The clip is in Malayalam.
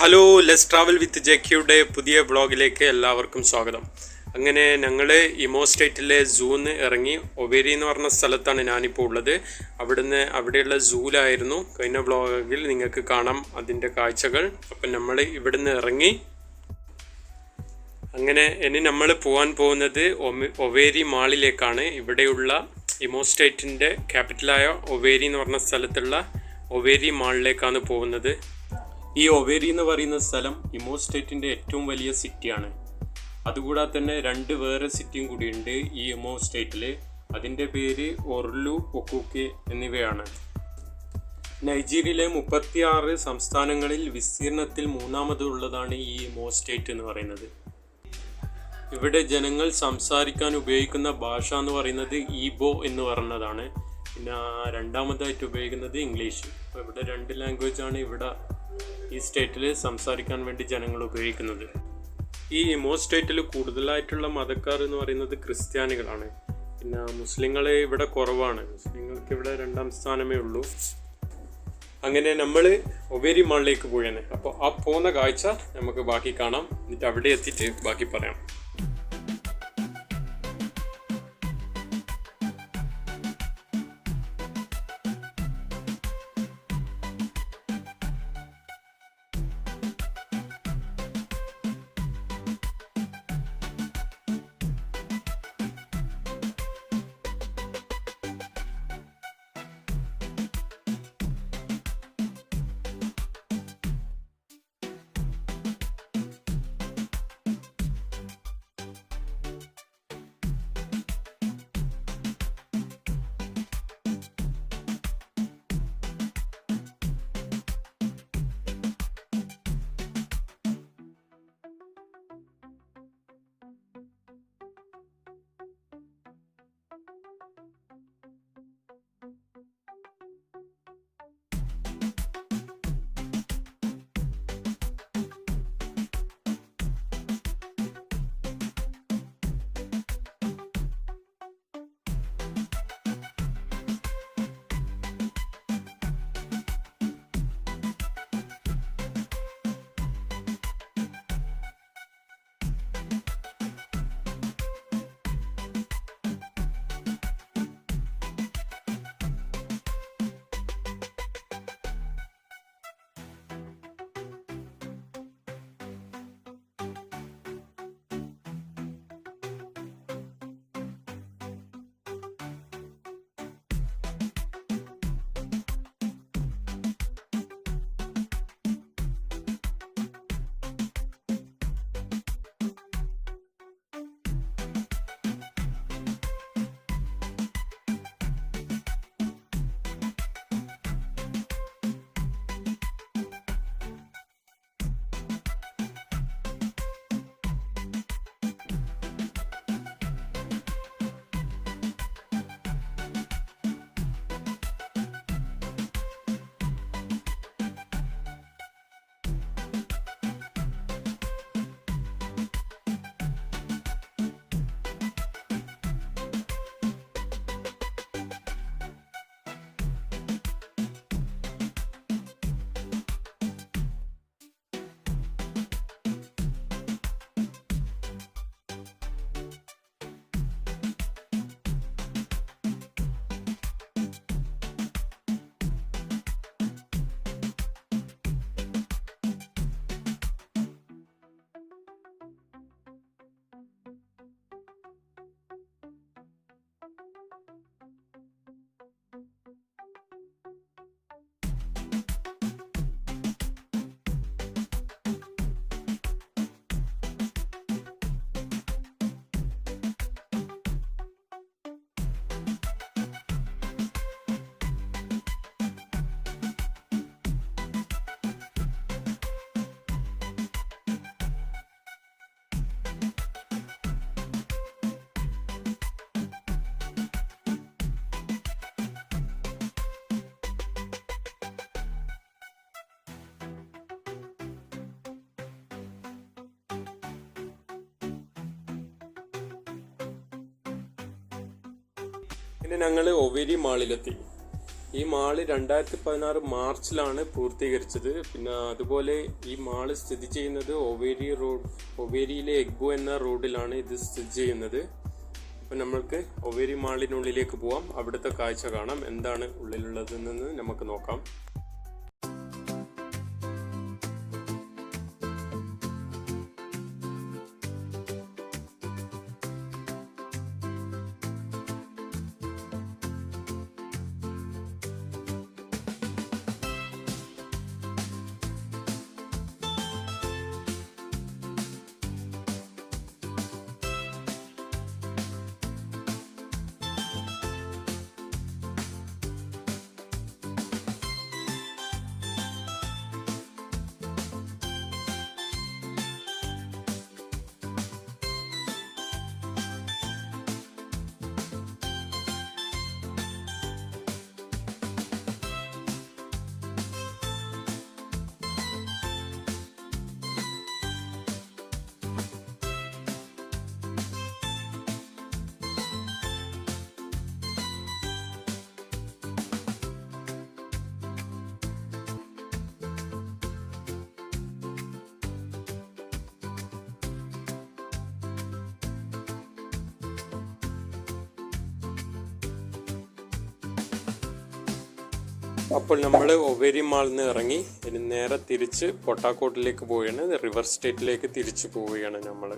ഹലോ, ലെറ്റ്സ് ട്രാവൽ വിത്ത് ജെക്കിയുടെ പുതിയ വ്ളോഗിലേക്ക് എല്ലാവർക്കും സ്വാഗതം. അങ്ങനെ ഞങ്ങൾ ഇമോ സ്റ്റേറ്റിലെ സൂന്ന് ഇറങ്ങി. ഒവേരി എന്ന് പറഞ്ഞ സ്ഥലത്താണ് ഞാനിപ്പോൾ ഉള്ളത്. അവിടെയുള്ള സൂലായിരുന്നു കഴിഞ്ഞ വ്ളോഗിൽ നിങ്ങൾക്ക് കാണാം അതിൻ്റെ കാഴ്ചകൾ. അപ്പം നമ്മൾ ഇവിടുന്ന് ഇറങ്ങി. അങ്ങനെ ഇനി നമ്മൾ പോകാൻ പോകുന്നത് ഒവേരി മാളിലേക്കാണ്. ഇവിടെയുള്ള ഇമോ സ്റ്റേറ്റിൻ്റെ ക്യാപിറ്റലായ ഒവേരി എന്ന് പറഞ്ഞ സ്ഥലത്തുള്ള ഒവേരി മാളിലേക്കാണ് പോകുന്നത്. ഈ ഒവേരി എന്ന് പറയുന്ന സ്ഥലം ഇമോ സ്റ്റേറ്റിൻ്റെ ഏറ്റവും വലിയ സിറ്റിയാണ്. അതുകൂടാതെ തന്നെ രണ്ട് വേറെ സിറ്റിയും കൂടിയുണ്ട് ഈ ഇമോ സ്റ്റേറ്റിൽ. അതിൻ്റെ പേര് ഒർലു ഒക്കൂക്കെ എന്നിവയാണ്. നൈജീരിയയിലെ 36 സംസ്ഥാനങ്ങളിൽ വിസ്തീർണത്തിൽ മൂന്നാമതുള്ളതാണ് ഈ ഇമോ സ്റ്റേറ്റ് എന്ന് പറയുന്നത്. ഇവിടെ ജനങ്ങൾ സംസാരിക്കാൻ ഉപയോഗിക്കുന്ന ഭാഷ എന്ന് പറയുന്നത് ഈബോ എന്ന് പറയുന്നതാണ്. പിന്നെ രണ്ടാമതായിട്ട് ഉപയോഗിക്കുന്നത് ഇംഗ്ലീഷ്. അപ്പോൾ ഇവിടെ 2 ലാംഗ്വേജാണ് ഇവിടെ ഈ സ്റ്റേറ്റിൽ സംസാരിക്കാൻ വേണ്ടി ജനങ്ങൾ ഉപയോഗിക്കുന്നത്. ഈ ഇമോ സ്റ്റേറ്റിൽ കൂടുതലായിട്ടുള്ള മതക്കാർ എന്ന് പറയുന്നത് ക്രിസ്ത്യാനികളാണ്. പിന്നെ മുസ്ലിങ്ങൾ ഇവിടെ കുറവാണ്. മുസ്ലിങ്ങൾക്ക് ഇവിടെ 2ാം സ്ഥാനമേ ഉള്ളൂ. അങ്ങനെ നമ്മൾ ഒവേരി മാളിലേക്ക് പോയാണ്. അപ്പോൾ ആ പോകുന്ന കാഴ്ച നമുക്ക് ബാക്കി കാണാം. എന്നിട്ട് അവിടെ എത്തിയിട്ട് ബാക്കി പറയാം. പിന്നെ ഞങ്ങൾ ഒവേരി മാളിലെത്തി. ഈ മാള് 2016 മാർച്ചിലാണ് പൂർത്തീകരിച്ചത്. പിന്നെ അതുപോലെ ഈ മാള് സ്ഥിതി ചെയ്യുന്നത് ഒവേരിയിലെ എഗ്ബോ എന്ന റോഡിലാണ് ഇത് സ്ഥിതി ചെയ്യുന്നത്. അപ്പം നമ്മൾക്ക് ഒവേരി മാളിനുള്ളിലേക്ക് പോവാം, അവിടുത്തെ കാഴ്ച കാണാം, എന്താണ് ഉള്ളിലുള്ളതെന്ന് നമുക്ക് നോക്കാം. അപ്പോൾ നമ്മൾ ഒവേരി മാളിൽ നിന്ന് ഇറങ്ങി ഇനി നേരെ തിരിച്ച് പൊട്ടാക്കോട്ടിലേക്ക് പോവുകയാണ്. റിവർ സ്റ്റേറ്റിലേക്ക് തിരിച്ചു പോവുകയാണ് നമ്മൾ.